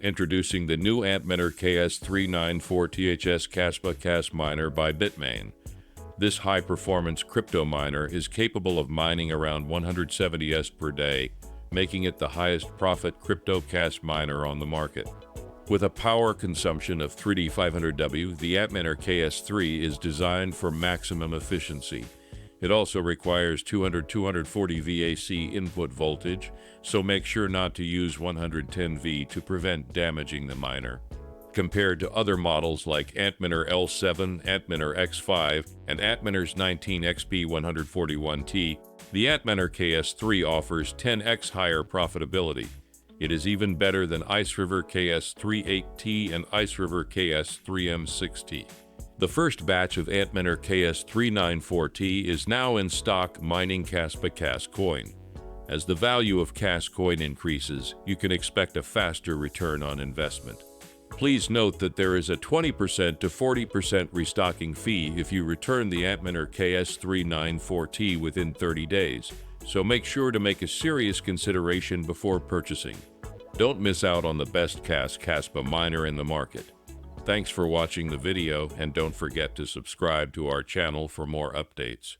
Introducing the new Antminer KS3 94THS Kaspa miner by Bitmain. This high-performance crypto miner is capable of mining around 170 S per day, making it the highest profit crypto cash miner on the market. With a power consumption of 3500W, the Antminer KS3 is designed for maximum efficiency. It also requires 240 VAC input voltage, so make sure not to use 110V to prevent damaging the miner. Compared to other models like Antminer L7, Antminer X5, and Antminer's 19XP141T, the Antminer KS3 offers 10x higher profitability. It is even better than Iceriver KS3 8T and Iceriver KS3 M6T. The first batch of Antminer KS3 94T is now in stock mining Kaspa coin. As the value of coin increases, you can expect a faster return on investment. Please note that there is a 20% to 40% restocking fee if you return the Antminer KS3 94T within 30 days, so make sure to make a serious consideration before purchasing. Don't miss out on the best Kaspa miner in the market. Thanks for watching the video, and don't forget to subscribe to our channel for more updates.